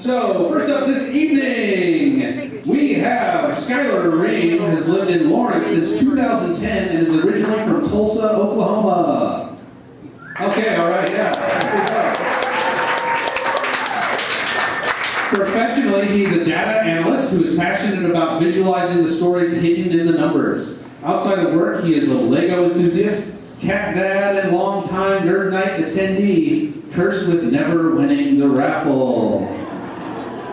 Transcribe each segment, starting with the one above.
So, first up this evening, we have Skyler Rehm, has lived in Lawrence since 2010 and is originally from Tulsa, Oklahoma. Okay, all right, yeah. Professionally, he's a data analyst who is passionate about visualizing the stories hidden in the numbers. Outside of work, he is a Lego enthusiast, cat dad, and longtime Nerd Nite attendee, cursed with never winning the raffle.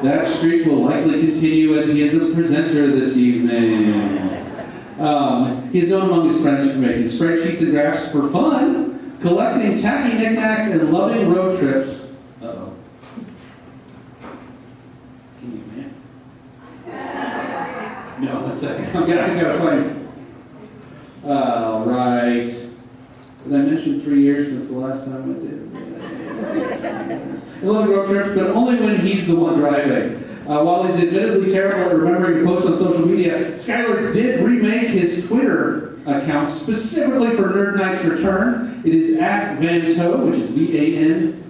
That streak will likely continue as he is a presenter this evening. He is known among his friends for making spreadsheets and graphs for fun, collecting tacky knickknacks, and loving road trips. Uh-oh. Can you, man? No, 1 second. I gotta find it. All right. Did I mention 3 years since the last time I did? I love road trips, but only when he's the one driving. While he's admittedly terrible at remembering to post on social media, Skyler did remake his Twitter account specifically for Nerd Nite's return. It is at Vanteaux, which is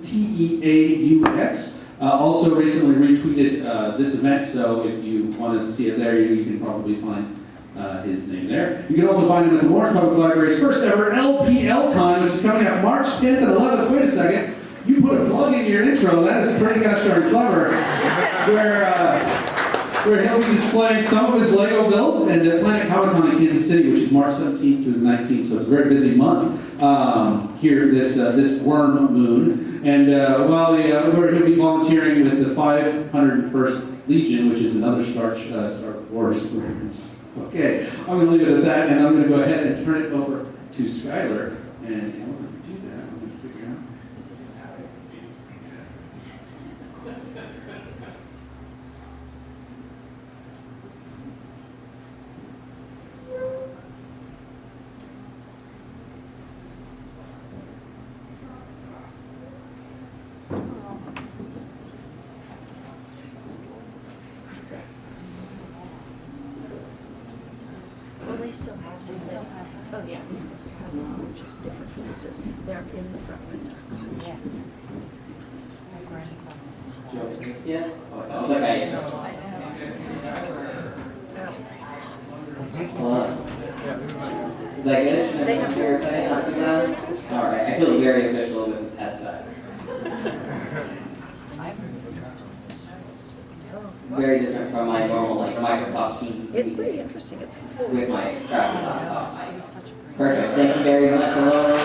VANTEAUX. Also recently retweeted this event, so if you want to see it there, you can probably find his name there. You can also find him at the Lawrence Public Library's first ever LPLCon, which is coming up March 10th and 11th. Wait a second. You put a plug in your intro. That is pretty gosh darn clever. Where he'll be displaying some of his Lego builds and at Planet Comic-Con in Kansas City, which is March 17th through the 19th, so it's a very busy month here this worm moon. And where he'll be volunteering with the 501st Legion, which is another Star Wars reference. Okay, I'm going to leave it at that, and I'm going to go ahead and turn it over to Skyler. And in order to do that, I'm going to figure out. They still have, oh yeah, they still have just different places. They're in the front window. Yeah. My grandson. Yeah? Oh, okay. Hello. Is that good? They have your okay? Not too bad? Alright, I feel very official with this headset. Very different from my normal, like, Microsoft Teams. It's pretty interesting. It's full. With my crappy laptop. Perfect. Thank you very much. Hello.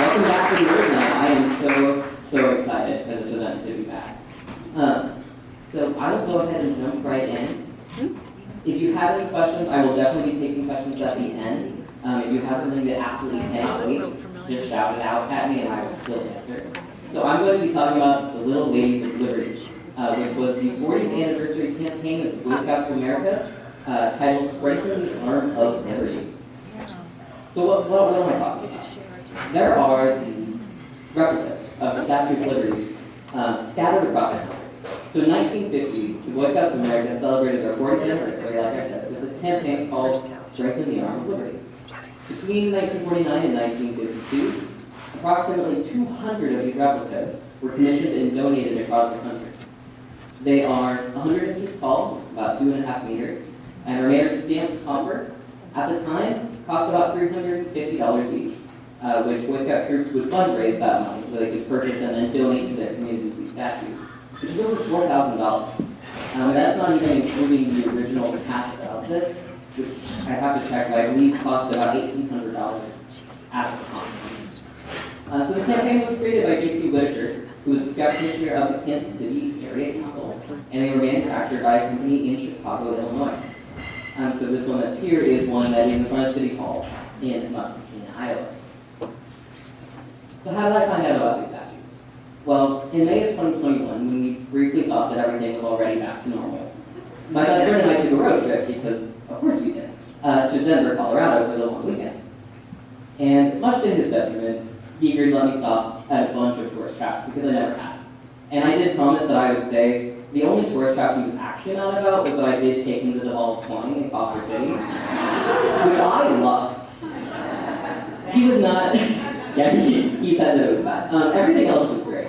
Welcome back to the Nerd Night. I am so excited for this event to be back. So I will go ahead and jump right in. If you have any questions, I will definitely be taking questions at the end. If you have something that absolutely cannot wait, just shout it out at me and I will still answer. So I'm going to be talking about the Little Ladies of Liberty, which was the 40th anniversary campaign of the Boy Scouts of America, titled Strengthening the Arm of Liberty. So what am I talking about? There are these replicas of the Statue of Liberty scattered across the country. So in 1950, the Boy Scouts of America celebrated their 40th anniversary, like I said, with this campaign called Strengthen the Arm of Liberty. Between 1949 and 1952, approximately 200 of these replicas were commissioned and donated across the country. They are 100 inches tall, about 2.5 meters, and are made of stamped copper. At the time, cost about $350 each, which Boy Scout troops would fundraise that money so they could purchase and then donate to their communities these statues, which is over $4,000. That's not even including the original cast of this, which I have to check, but I believe cost about $1,800 at the time. So the campaign was created by J.C. Whitaker, who was the scout commissioner of the Kansas City Area Council, and they were manufactured by a company in Chicago, Illinois. So this one that's here is one that is in front of City Hall in Muscatine, Iowa. So how did I find out about these statues? Well, in May of 2021, when we briefly thought that everything was already back to normal, my best friend and I took a road trip, because of course we did, to Denver, Colorado for the long weekend. And much to his detriment, he agreed to let me stop at a bunch of tourist traps because I never had. And I did promise that I would say the only tourist trap he was actually mad about was that I did take him to the Hall of 20 in Copper City, which I loved. He was not, yeah, he said that it was bad. Everything else was great.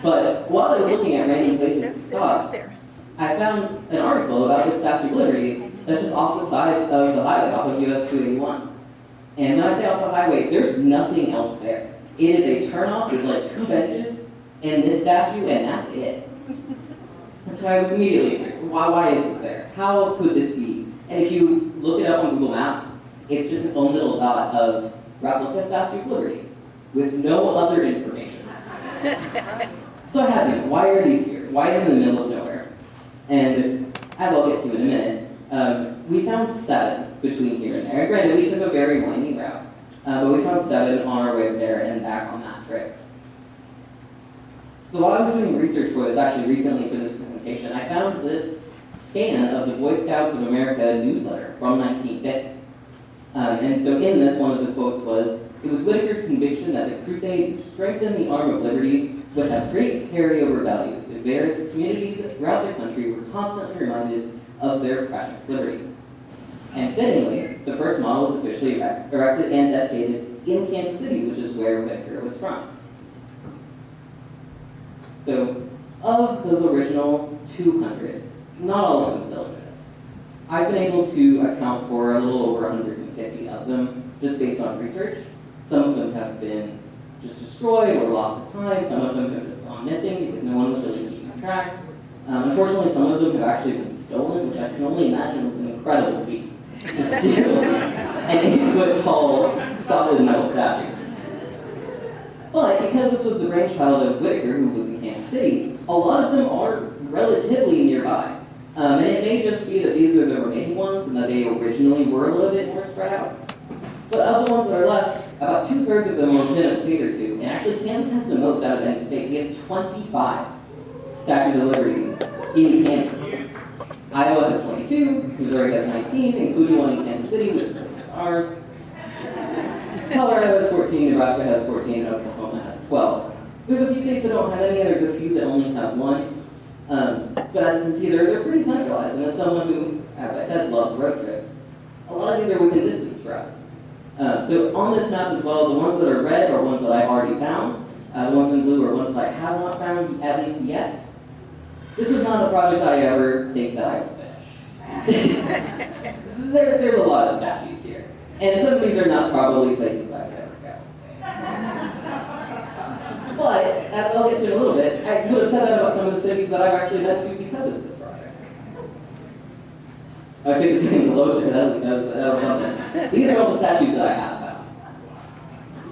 But while I was looking at random places to stop, There. I found an article about the Statue of Liberty that's just off the side of the highway, off of US 281. And when I say off the highway, there's nothing else there. It is a turnoff with like 2 benches and this statue, and that's it. And so I was immediately curious, why is this there? How could this be? And if you look it up on Google Maps, it's just its own little dot of replica Statue of Liberty with no other information. So I had to think, why are these here? Why in the middle of nowhere? And as I'll get to in a minute, we found 7 between here and there. And granted, we took a very winding route, but we found 7 on our way there and back on that trip. So while I was doing research for this, actually recently for this presentation, I found this scan of the Boy Scouts of America newsletter from 1950. And so in this, one of the quotes was, "It was Whitaker's conviction that the crusade strengthened the arm of liberty would have great carryover values if various communities throughout the country were constantly reminded of their precious liberty." And fittingly, the first model was officially erected and dedicated in Kansas City, which is where Whitaker was from. So, of those original 200, not all of them still exist. I've been able to account for a little over 150 of them, just based on research. Some of them have been just destroyed or lost to time. Some of them have just gone missing because no one was really keeping track. Unfortunately, some of them have actually been stolen, which I can only imagine was an incredible feat to steal an 8-foot-tall solid metal statue. But because this was the brainchild of Whitaker, who was in Kansas City, a lot of them are relatively nearby. And it may just be that these are the remaining ones and that they originally were a little bit more spread out. But of the ones that are left, about 2/3 of them are within a state or two. And actually, Kansas has the most out of any state. We have 25 statues of liberty in Kansas. Iowa has 22, Missouri has 19, including one in Kansas City, which is ours. Colorado has 14, Nebraska has 14, and Oklahoma has 12. There's a few states that don't have any, and there's a few that only have one. But as you can see, they're pretty centralized. And as someone who, as I said, loves road trips, a lot of these are within distance for us. So on this map as well, the ones that are red are ones that I've already found. The ones in blue are ones that I have not found, at least yet. This is not a project I ever think that I will finish. There's a lot of statues here. And some of these are not probably places I would ever go. But, as I'll get to in a little bit, I would have said that about some of the cities that I've actually been to because of this project. I took a second to load there, that was something. These are all the statues that I have found.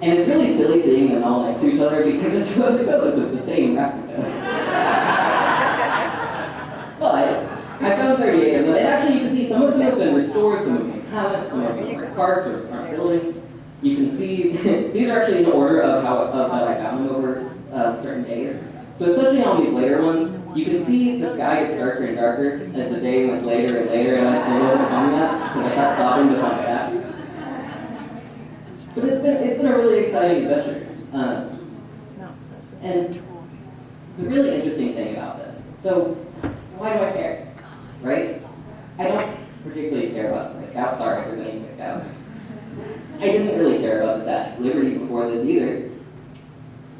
And it's really silly seeing them all next to each other because it's photos of the same replica. But I found 38 of them, and actually you can see some of them have been restored, some of them haven't, some of them are parts or aren't buildings. You can see, these are actually in order of how I found them over certain days. So especially on these later ones, you can see the sky gets darker and darker as the day went later and later, and I still wasn't finding that because I kept stopping to find statues. But it's been a really exciting adventure. And the really interesting thing about this, so why do I care, right? I don't particularly care about the Boy Scouts. Sorry if there's any Boy Scouts. I didn't really care about the Statue of Liberty before this either.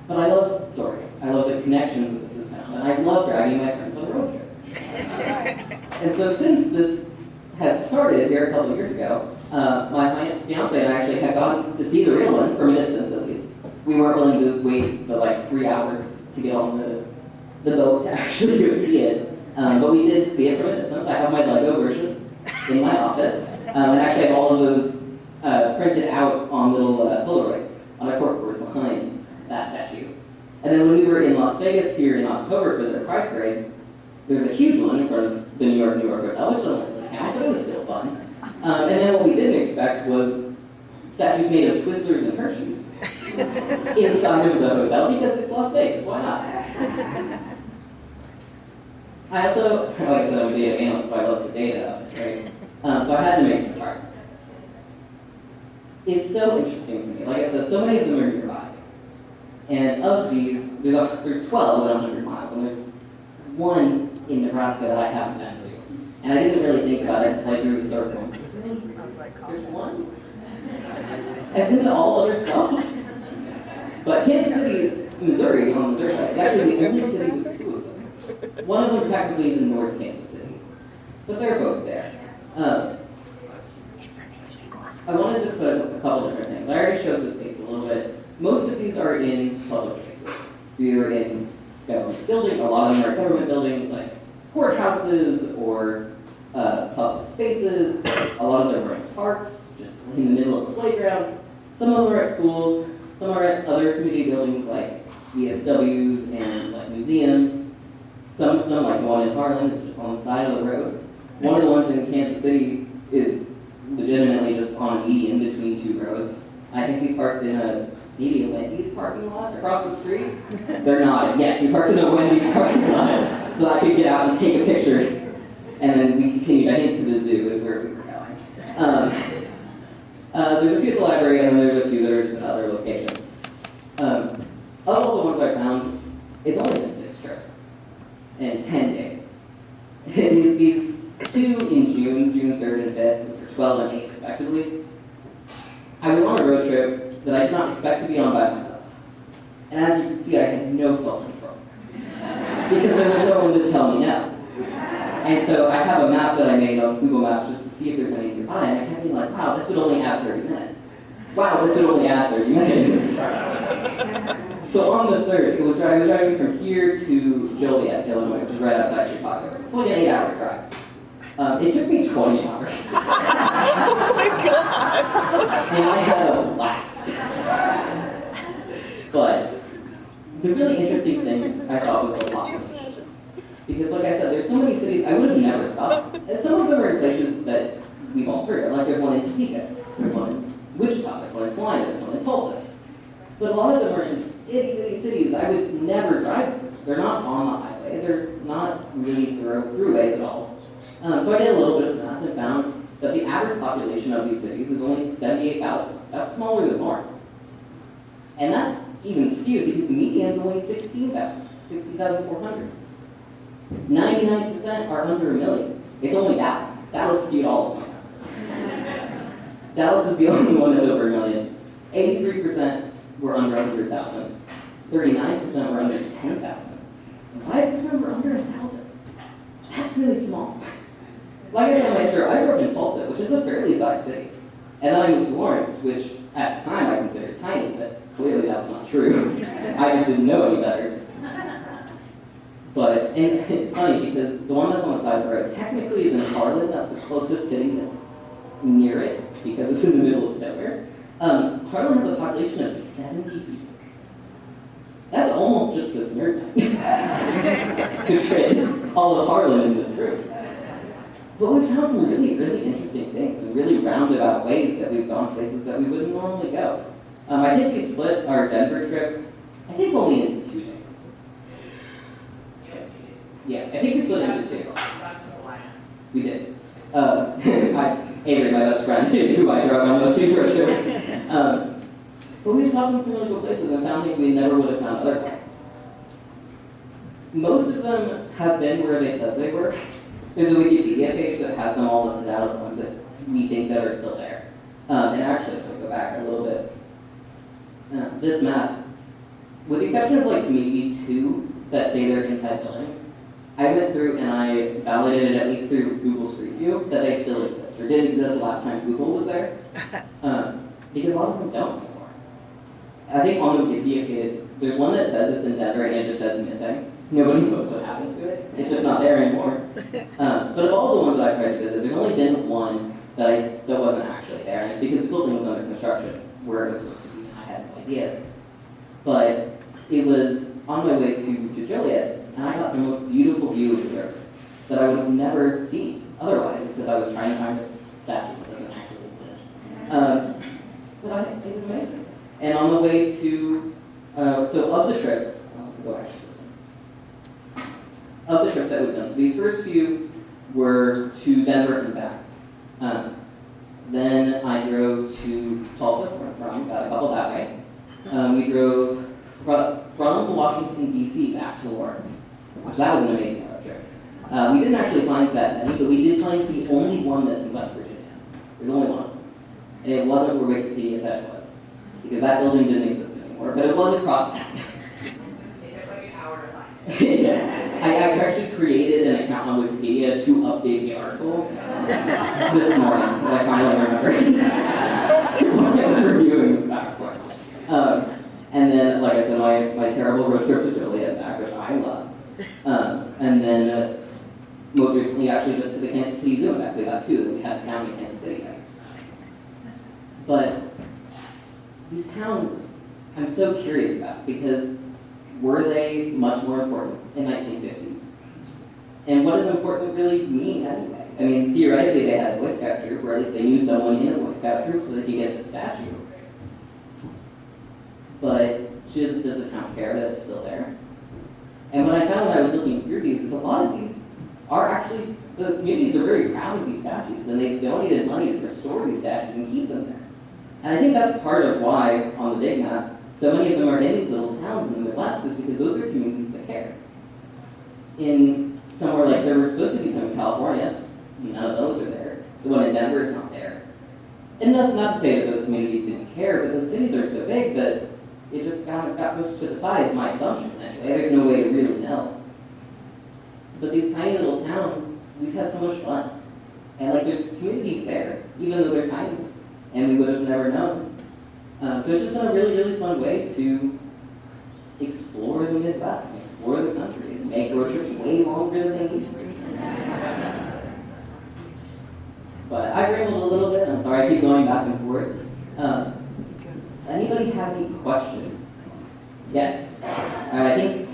But I love stories. I love the connections that this has found. And I love dragging my friends on road trips. And so since this has started here a couple of years ago, my fiance and I actually had gone to see the real one, from a distance at least. We weren't willing to wait the 3 hours to get on the boat to actually go see it. But we did see it from a distance. I have my Lego version in my office. And actually have all of those printed out on little Polaroids on a corkboard behind that statue. And then when we were in Las Vegas here in October for their Pride Parade, there was a huge one in front of the New York Hotel, which doesn't really count, but it was still fun. And then what we didn't expect was statues made of Twizzlers and Hershey's inside of the hotel because it's Las Vegas. Why not? I also, like I said, I'm a data analyst, so I love the data of it, right? So I had to make some charts. It's so interesting to me. Like I said, so many of them are nearby. And of these, there's 12 within 100 miles, and there's one in Nebraska that I haven't been to. And I didn't really think about it until I drew the circle. There's one? I've been to all other 12. But Kansas City Missouri, on the Missouri side, is actually the only city with two of them. One of them technically is in North Kansas City, but they're both there. I wanted to put a couple different things. I already showed the states a little bit. Most of these are in public spaces. Either in government buildings, a lot of them are government buildings like courthouses or public spaces. A lot of them are in parks, just in the middle of the playground. Some of them are at schools. Some are at other community buildings like VFWs and like museums. Some of them, like the one in Harlan, is just on the side of the road. One of the ones in Kansas City is legitimately just on a median between two roads. I think we parked in maybe a Wendy's parking lot across the street. They're not. Yes, we parked in a Wendy's parking lot so I could get out and take a picture. And then we continued, I think, to the zoo is where we were going. There's a few at the library, and then there's a few that are just at other locations. Of all the ones I found, it's only been 6 trips in 10 days. these 2 in June 3rd and 5th, which are 12 and 8 respectively. I was on a road trip that I did not expect to be on by myself. And as you can see, I had no self-control. Because there was no one to tell me no. And so I have a map that I made on Google Maps just to see if there's any nearby, and I kept being like, wow, this would only add 30 minutes. Wow, this would only add 30 minutes. So on the 3rd, I was driving from here to Joliet, Illinois, which is right outside Chicago. It's like an 8-hour drive. It took me 20 hours. Oh my God! And I had a blast. But the really interesting thing I thought was the populations. Because like I said, there's so many cities I would have never stopped. And some of them are in places that we've all heard of. Like there's one in Topeka, there's one in Wichita, there's one in Salina, there's one in Tulsa. But a lot of them are in itty-bitty cities I would never drive through. They're not on the highway. They're not really throughways at all. So I did a little bit of math and found that the average population of these cities is only 78,000. That's smaller than Lawrence. And that's even skewed because the median is only 16,000, 16,400. 99% are under 1 million. It's only Dallas. Dallas skewed all of my numbers. Dallas is the only one that's over 1 million. 83% were under 100,000. 39% were under 10,000. And 5% were under 1,000. That's really small. Like I said on my intro, I grew up in Tulsa, which is a fairly sized city. And then I moved to Lawrence, which at the time I considered tiny, but clearly that's not true. I just didn't know any better. But, and it's funny because the one that's on the side of the road technically is in Harlan. That's the closest city that's near it because it's in the middle of nowhere. Harlan has a population of 70 people. That's almost just this nerd night. To fit all of Harlan in this room. But we've found some really, really interesting things and really roundabout ways that we've gone places that we wouldn't normally go. I think we split our Denver trip, I think only into 2 days. Yeah, I think we split it into 2. We did. Avery, my best friend, is who I drove on these road trips. But we stopped in some really cool places and found things we never would have found otherwise. Most of them have been where they said they were. There's a Wikipedia page that has them all listed out, the ones that we think that are still there. And actually, if I go back a little bit, this map, with the exception of like maybe 2 that say they're inside buildings, I went through and I validated at least through Google Street View that they still exist, or did exist the last time Google was there, because a lot of them don't anymore. I think on the Wikipedia page, there's one that says it's in Denver and it just says missing. Nobody knows what happened to it. It's just not there anymore. But of all the ones that I tried to visit, there's only been one that wasn't actually there, and it's because the building was under construction, where it was supposed to be, and I had no idea. But it was on my way to Joliet, and I got the most beautiful view of the river that I would have never seen otherwise, except I was trying to find this statue that doesn't actually exist. But I think it was amazing. And on the way to, so of the trips, I'll go back to this one. Of the trips that we've done, so these first few were to Denver and back. Then I drove to Tulsa, where I'm from, got a couple that way. We drove from Washington, D.C. back to Lawrence, which that was an amazing road trip. We didn't actually find that many, but we did find the only one that's in West Virginia. There's only one. And it wasn't where Wikipedia said it was, because that building didn't exist anymore, but it was across town. Yeah. I actually created an account on Wikipedia to update the article this morning, because I finally remembered when I was reviewing this back and forth. And then, like I said, my terrible road trip to Joliet back, which I love. And then most recently, actually, just to the Kansas City Zoo. In fact, we got two. We had found in Kansas City. But these towns, I'm so curious about, because were they much more important in 1950? And what does important really mean anyway? I mean, theoretically, they had a Boy Scout troop, or at least they knew someone in a Boy Scout troop so they could get the statue. But does the town care that it's still there? And what I found when I was looking through these is a lot of these are actually, the communities are very proud of these statues, and they've donated money to restore these statues and keep them there. And I think that's part of why, on the big map, so many of them are in these little towns in the Midwest, is because those are communities that care. In somewhere like, there were supposed to be some in California, none of those are there. The one in Denver is not there. And not to say that those communities didn't care, but those cities are so big that it just got pushed to the side, is my assumption anyway. There's no way to really know. But these tiny little towns, we've had so much fun. And like, there's communities there, even though they're tiny, and we would have never known. So it's just been a really, really fun way to explore the Midwest, explore the country, and make road trips way longer than they used to. But I rambled a little bit. I'm sorry I keep going back and forth. Does anybody have any questions? Yes? I think